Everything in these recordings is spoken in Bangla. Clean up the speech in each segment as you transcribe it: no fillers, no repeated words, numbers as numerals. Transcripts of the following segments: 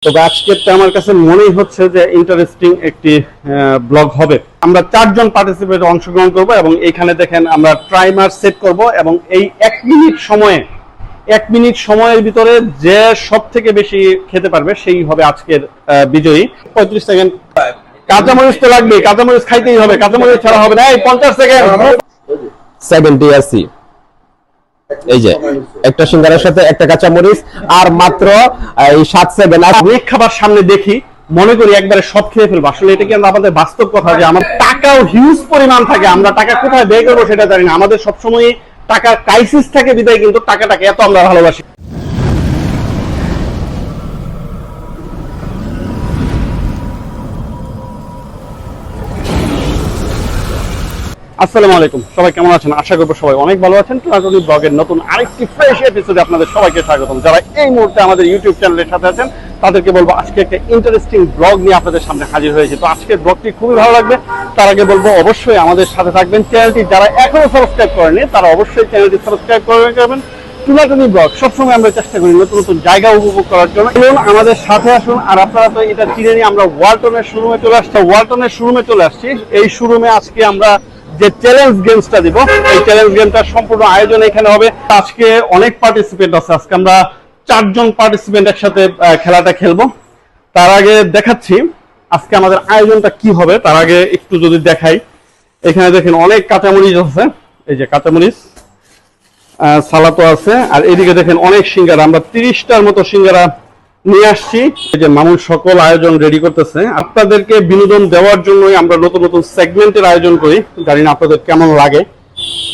তবে আজকেরটা আমার কাছে মনেই হচ্ছে যে ইন্টারেস্টিং একটি ব্লগ হবে। আমরা 4 জন পার্টিসিপেট অংশগ্রহণ করব এবং এইখানে দেখেন আমরা টাইমার সেট করব এবং এই 1 মিনিট সময়ের ভিতরে যে সবথেকে বেশি খেতে পারবে সেই হবে আজকের বিজয়ী। 35 সেকেন্ড। কাঁচামরিচ তো লাগবে, কাঁচামরিচ খাইতেই হবে, কাঁচামরিচ ছাড়া হবে না। এই 50 সেকেন্ড। 70 এই যে একটা সিঙ্গারার সাথে একটা কাঁচামরিচ আর মাত্র এই 7 সেকেন্ড। অনেক খাবার সামনে দেখি মনে করি একবারে সব খেয়ে ফেলবো, আসলে এটা কি আমাদের বাস্তব কথা যে আমার টাকাও হিউজ পরিমাণ থাকে, আমরা টাকা কোথায় ব্যয় করবো সেটা জানি না। আমাদের সবসময় টাকা ক্রাইসিস থাকে বিদায় কিন্তু টাকাটাকে এত আমরা ভালোবাসি। আসসালামু আলাইকুম, সবাই কেমন আছেন? আশা করবো সবাই অনেক ভালো আছেন। টুনাটুনি ব্লগের নতুন আরেকটি ফ্রেশ এপিসোডে আপনাদের সবাইকে স্বাগতম। যারা এই মুহূর্তে আমাদের ইউটিউব চ্যানেলের সাথে আছেন তাদেরকে বলবো আজকে একটা ইন্টারেস্টিং ব্লগ নিয়ে আপনাদের সামনে হাজির হয়েছে। তো আজকের ব্লগটি খুবই ভালো লাগবে। তার আগে বলবো অবশ্যই আমাদের সাথে থাকবেন। চ্যানেলটি যারা এখনো সাবস্ক্রাইব করেনি তারা অবশ্যই চ্যানেলটি সাবস্ক্রাইব করবেন। টুনাটুনি ব্লগ সবসময় আমরা চেষ্টা করি নতুন নতুন জায়গা উপভোগ করার জন্য। আমাদের সাথে আসুন। আর আপনারা তো এটা চিনেনি, আমরা ওয়ালটনের শোরুমে চলে আসছি। এই শোরুমে আজকে আমরা যে চ্যালেঞ্জ গেমসটা দিব, এই চ্যালেঞ্জ গেমটার সম্পূর্ণ আয়োজন এখানে হবে। আজকে অনেক পার্টিসিপেন্ট আছে, আজকে আমরা 4 জন পার্টিসিপেন্ট একসাথে খেলাটা খেলবো। তার আগে দেখাচ্ছি আজকে আমাদের আয়োজনটা কি হবে। তার আগে একটু যদি দেখাই, এখানে দেখেন অনেক কাঁচামরিচ আছে, এই যে কাঁচামরিচ, সালাতো আছে। আর এদিকে দেখেন অনেক সিঙ্গারা, আমরা 30টার মতো সিঙ্গারা নিয়ে আসছি। এই যে মামুন সকল আয়োজন রেডি করতেছে। আপনাদেরকে বিনোদন দেওয়ার জন্যই আমরা নতুন নতুন সেগমেন্টের আয়োজন করি, জানি না আপনাদের কেমন লাগে।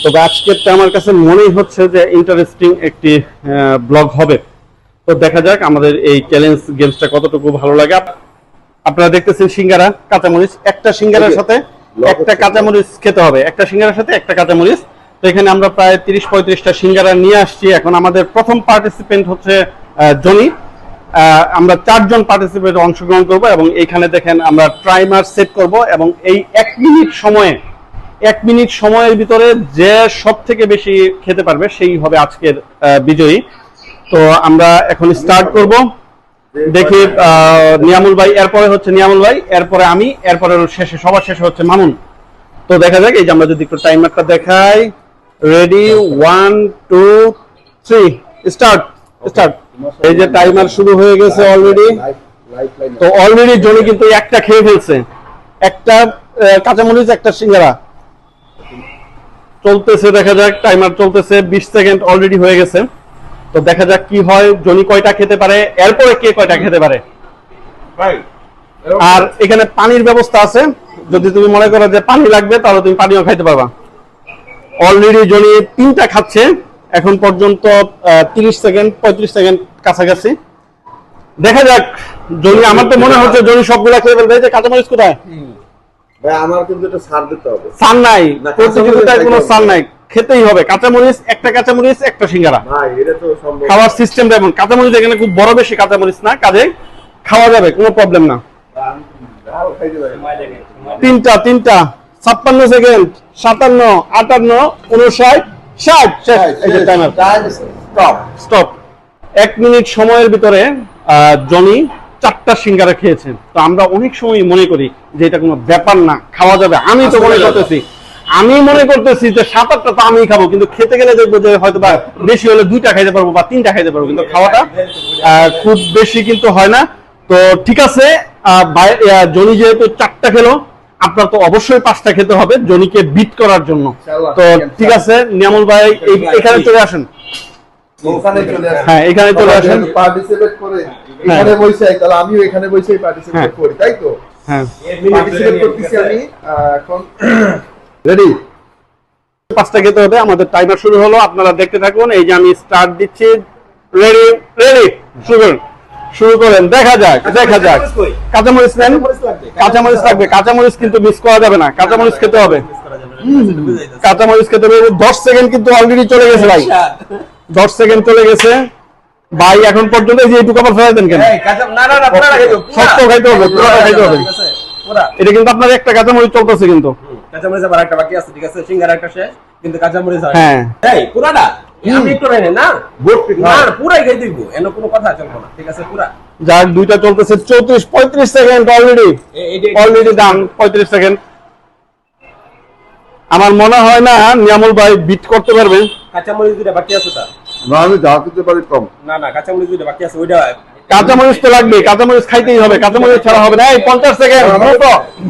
তবে আজকেরটা আমার কাছে মনেই হচ্ছে যে ইন্টারেস্টিং একটি ব্লগ হবে। তো দেখা যাক আমাদের এই চ্যালেঞ্জ গেমসটা কতটুকু ভালো লাগে। আপনারা দেখতেছেন সিঙ্গারা, কাঁচামরিচ, একটা সিঙ্গারার সাথে একটা কাঁচামরিচ খেতে হবে, একটা সিঙ্গারার সাথে একটা কাঁচামরিচ। তো এখানে আমরা প্রায় 30-35টা সিঙ্গারা নিয়ে আসছি। এখন আমাদের প্রথম পার্টিসিপেন্ট হচ্ছে জনি। আমরা 4 জন পার্টিসিপেট অংশগ্রহণ করব এবং এইখানে দেখেন আমরা টাইমার সেট করব এবং এই 1 মিনিট সময়ের ভিতরে যে সবথেকে বেশি খেতে পারবে সেই হবে আজকের বিজয়ী। তো আমরা এখন স্টার্ট করব। দেখি নিয়ামুল ভাই, এরপরে হচ্ছে নিয়ামুল ভাই, এরপরে আমি, এরপরে সবার শেষে হচ্ছে মামুন। তো দেখা যাক, এই যে আমরা যদি একটু টাইমারটা দেখাই। Ready, 1 2 3 start. এই যে টাইমার শুরু হয়ে গেছে অলরেডি। তো অলরেডি জনি কিন্তু একটা খেয়ে ফেলছে, একটা কাঁচামরিচ, একটা সিঙ্গারা চলতেছে। দেখা যাক, টাইমার চলতেছে, 20 সেকেন্ড অলরেডি হয়ে গেছে। তো দেখা যাক কি হয়, জনি কয়টা খেতে পারে, এরপরে কে কয়টা খেতে পারে। আর এখানে পানির ব্যবস্থা আছে, যদি তুমি মনে করো যে পানি লাগবে তাহলে তুমি পানিও খাইতে পারবা। অলরেডি জনি 3টা খাচ্ছে এখন পর্যন্ত, 30 সেকেন্ড 35 সেকেন্ড কাছাকাছি। দেখা যাক জনি, আমার তো মনে হচ্ছে জনি সবগুলা খেয়ে ফেলবে। যে কাঁচামরিচ কোথায় ভাই? আমার কিন্তু এটা ছাড় দিতে হবে। ছাড় নাই, প্রতিযোগিতায় কোনো ছাড় নাই, খেতেই হবে। কাঁচামরিচ, একটা কাঁচামরিচ, একটা সিঙ্গারা। ভাই এটা তো সম্ভব। খাওয়ার সিস্টেম যেমন, কাঁচামরিচ এখানে খুব বড় বেশি কাঁচামরিচ না, কাজে খাওয়া যাবে, কোনো প্রবলেম না। 3টা 56 সেকেন্ড, 57 58 59 60 শেষ। এই যে টাইমার স্টপ। 1 মিনিট সময়ের ভিতরে জনি 4টা সিঙ্গারা খেয়েছেন। তো আমরা অনেক সময় মনে করি যে এটা কোনো ব্যাপার না, খাওয়া যাবে। আমি মনে করতেছি যে 7-8টা তো আমি খাবো, কিন্তু খেতে গেলে দেখবো যে হয়তো বা বেশি হলে 2টা খাইতে পারবো বা 3টা খাইতে পারবো, কিন্তু খাওয়াটা খুব বেশি কিন্তু হয় না। তো ঠিক আছে, জনি যেহেতু 4টা খেলো, আপনার তো অবশ্যই 5টা খেতে হবে জনিকে বিট করার জন্য। তো ঠিক আছে, নিয়ামুল ভাই এখানে চলে আসেন। হ্যাঁ, এখানে চলে আসেন, পার্টিসিপেট করে এখানে বসে, তাহলে আমিও এখানে বসেই পার্টিসিপেট করি, তাই তো? হ্যাঁ, পার্টিসিপেট করতেছি আমি এখন। রেডি? 5টা খেতে হবে। আমাদের টাইমার শুরু হলো, আপনারা দেখতে থাকুন। এই যে আমি স্টার্ট দিচ্ছি। রেডি, শুরু করেন। দেখা যাক। কাঁচামরিচ নেন, কাঁচামরিচ লাগবে। কাঁচামরিচ কিন্তু মিস করা যাবে না, কাঁচামরিচ খেতে হবে। 10 সেকেন্ড কিন্তু অলরেডি চলে গেছে ভাই, 10 সেকেন্ড চলে গেছে ভাই। এখন পর্যন্ত এই যে এইটুকু আবার ফেলে দেন কেন? সত্য খাইতে হবে, পুরোটা খাইতে হবে। এটা কিন্তু আপনার একটা কাঁচামরিচ চলতেছে, কিন্তু কাঁচামরিচ আবার একটা বাকি আছে। ঠিক আছে, সিঙ্গারা একটা শেষ, কিন্তু কাঁচামরিচ হয় হ্যাঁ এই পুরাটা আমি একটু রেনে না না পুরাই খাই দিব এন কোনো কথা চলবো না ঠিক আছে পুরা যাক দুইটা চলতেছে 34-35 সেকেন্ড অলরেডি ডান 35 সেকেন্ড। আমার মনে হয় না নিয়ামুল ভাই বিট করতে পারবে। কাঁচামরিচ দুইটা বাকি আছে তা না আমি যা করতে পারি কম। না কাঁচামরিচ দুইটা বাকি আছে ওইটা কাঁচামরিচ তো লাগবে, কাঁচামরিচ খাইতেই হবে, কাঁচামরিচ ছাড়া হবে না। এই 50 সেকেন্ড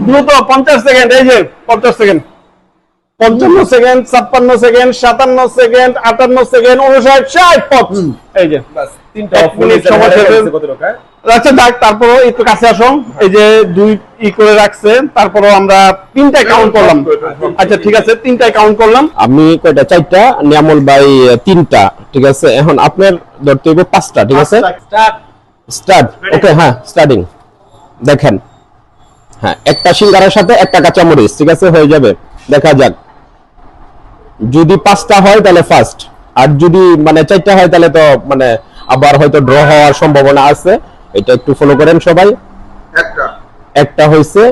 দ্রুত 50 সেকেন্ড, এই যে 50 second, 55 second, 56 second, 57 second, 58 second, 59, 60, এই যে বাস তিনটা এক মিনিট সময় শেষ। কত লোক হ্যাঁ আচ্ছা দেখ, তারপরও একটু কাছে আসো। এই যে দুই করে রাখছে, তারপরও আমরা তিনটায় কাউন্ট করলাম। আচ্ছা ঠিক আছে, তিনটায় কাউন্ট করলাম। আমি কয়টা? 4টা, নিয়ামল ভাই 3টা, ঠিক আছে। এখন আপনার ধরতে হবে 5টা, ঠিক আছে। স্টার্ট স্টার্ট, ওকে, হ্যাঁ স্টার্টিং। দেখেন, হ্যাঁ একটা সিঙ্গারার সাথে একটা কাঁচামরিচ, ঠিক আছে, হয়ে যাবে। দেখা যাক, যদি 5টা হয় তাহলে ফার্স্ট, আর যদি মানে 4টা হয় তাহলে তো মানে আবার হয়তো ড্র হওয়ার সম্ভাবনা আছে। এটা একটু ফলো করেন সবাই। একটা হয়েছে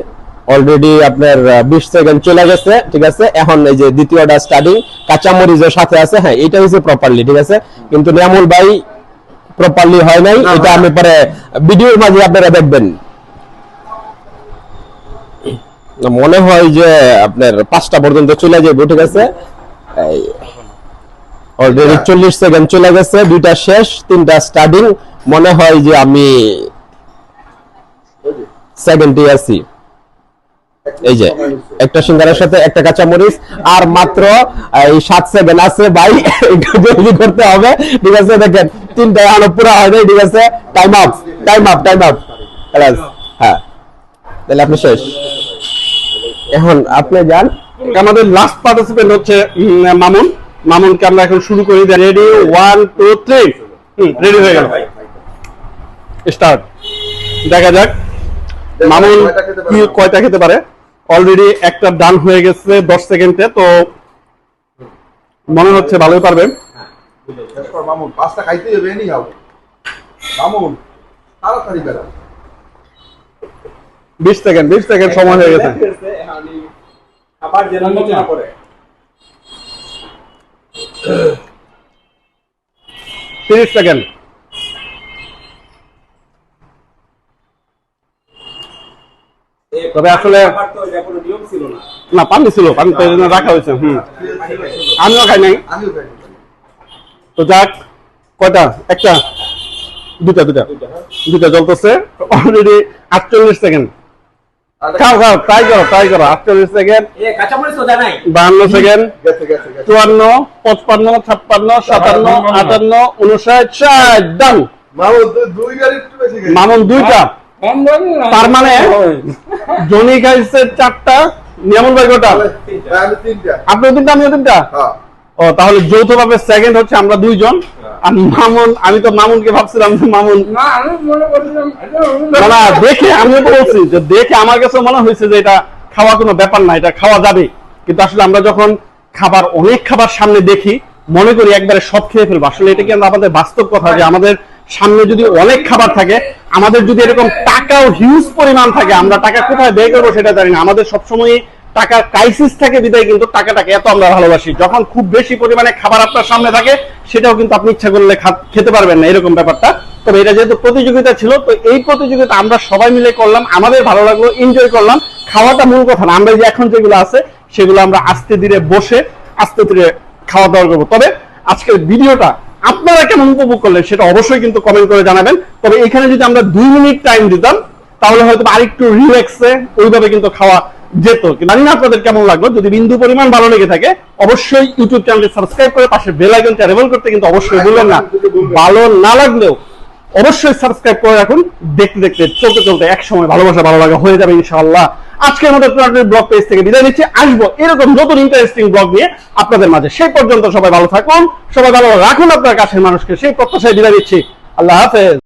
অলরেডি, আপনার 20 সেকেন্ড চলে গেছে, ঠিক আছে। এখন এই যে দ্বিতীয়টা স্টার্টিং, কাঁচামরিচের সাথে আছে, হ্যাঁ এটা হচ্ছে প্রপারলি, ঠিক আছে। কিন্তু নিয়ামুল ভাই প্রপারলি হয় নাই, এটা আমি পরে ভিডিওর মাঝে আপনারা দেখবেন। মনে হয় যে আপনার 5টা পর্যন্ত চলে যাবে, ঠিক আছে। অলরেডি 40 সেকেন্ড চলে গেছে, 2টা শেষ, 3টা স্টার্টিং। মনে হয় যে আমি 70 আছি। এই যে একটা সিঙ্গারের সাথে একটা কাঁচামরিচ, আর মাত্র এই 7 সেকেন্ড আছে ভাই, একটু জলদি করতে হবে, ঠিক আছে। দেখেন 3টা এখনো পুরো হয় নাই, ঠিক আছে। Time up. হ্যাঁ তাহলে আপনি শেষ। এখন আপনি যান। আমাদের লাস্ট পার্টিসিপেন্ট হচ্ছে মামুন। মামুনকে আমরা এখন শুরু করি। রেডি, 1 2 3, রেডি হয়ে গেল, স্টার্ট। দেখা যাক মামুন কি কয়টা খেতে পারে। অলরেডি একটা ডান হয়ে গেছে 10 সেকেন্ডে, তো মনে হচ্ছে ভালোই পারবে। মামুন 5টা খাইতে হবে নি হাও মামুন তাড়াতাড়ি বেরা। 20 সেকেন্ড সময় হয়ে গেছে। আবার জেনারেল করে 30 সেকেন্ড। তবে আসলে না, পানি ছিল, পানি তো এই জন্য রাখা হয়েছে। আমিও খাই নাই। আমিও খাই। তো যাক, কয়টা? একটা, দুটা চলতেছে। Already 48 second. খাও, ট্রাই করো। 48 সেকেন্ড, কাঁচামরিচ তো জানাই 52 সেকেন্ড, গেছে 54, 55, 56, 57, 58, 59, 60, ডান। মামুন দুই গাড়ি একটু বেশি গেছে। মামুন 2টা, তার মানে জনি খাইছে 4টা, নিয়ামুল ভাই কয়টা? আমি 3টা। আপনি 3টা, আমিও 3টা। হ্যাঁ ও, তাহলে যৌথভাবে সেকেন্ড হচ্ছে আমরা 2 জন। আর মামুন, আমি তো মামুনকে ভাবছিলাম যে মামুন না, দেখে আমিও তো বলছি যে দেখে আমার কাছে মনে হয়েছে যে এটা খাওয়া কোনো ব্যাপার না, এটা খাওয়া যাবে। কিন্তু আসলে আমরা যখন অনেক খাবার সামনে দেখি, মনে করি একবারে সব খেয়ে ফেলবো। আসলে এটা কিন্তু আমাদের বাস্তব কথা, যে আমাদের সামনে যদি অনেক খাবার থাকে, আমাদের যদি এরকম টাকাও হিউজ পরিমাণ থাকে, আমরা টাকা কোথায় ব্যয় করবো সেটা জানি না। আমাদের সবসময় টাকার ক্রাইসিস থাকে বিদায় কিন্তু টাকাটাকে এত আমরা ভালোবাসি। যখন খুব বেশি পরিমাণে খাবার আপনার সামনে থাকে, সেটাও কিন্তু আপনি ইচ্ছা করলে খেতে পারবেন না, এরকম ব্যাপারটা। তবে এটা যেহেতু প্রতিযোগিতা ছিল, তো এই প্রতিযোগিতা আমরা সবাই মিলে করলাম, আমাদের ভালো লাগলো, এনজয় করলাম। খাওয়াটা মূল কথা না, আমরা যে এখন যেগুলো আছে সেগুলো আমরা আস্তে ধীরে বসে আস্তে ধীরে খাওয়া দাওয়া করবো। তবে আজকের ভিডিওটা আপনারা কেমন উপভোগ করলেন সেটা অবশ্যই কিন্তু কমেন্ট করে জানাবেন। তবে এখানে যদি আমরা 2 মিনিট টাইম দিতাম, তাহলে হয়তো আরেকটু রিল্যাক্সে ওইভাবে কিন্তু খাওয়া যেত। জানি না আপনাদের কেমন লাগলো। যদি বিন্দু পরিমাণ ভালো লেগে থাকে, অবশ্যই ইউটিউব চ্যানেলটি সাবস্ক্রাইব করে পাশে বেল আইকনটা এনেবল করতে কিন্তু অবশ্যই ভুলবেন না। ভালো না লাগলেও অবশ্যই সাবস্ক্রাইব করে রাখুন। দেখতে দেখতে চলতে এক সময় ভালো লাগা হয়ে যাবে ইনশাআল্লাহ। আজকের মতো ব্লগ পেজ থেকে বিদায় নিচ্ছি। আসবো এরকম নতুন ইন্টারেস্টিং ব্লগ নিয়ে আপনাদের মাঝে। সেই পর্যন্ত সবাই ভালো থাকুন, সবাই ভালো রাখুন আপনার কাছের মানুষকে, সেই প্রত্যাশায় বিদায় নিচ্ছি। আল্লাহ হাফেজ।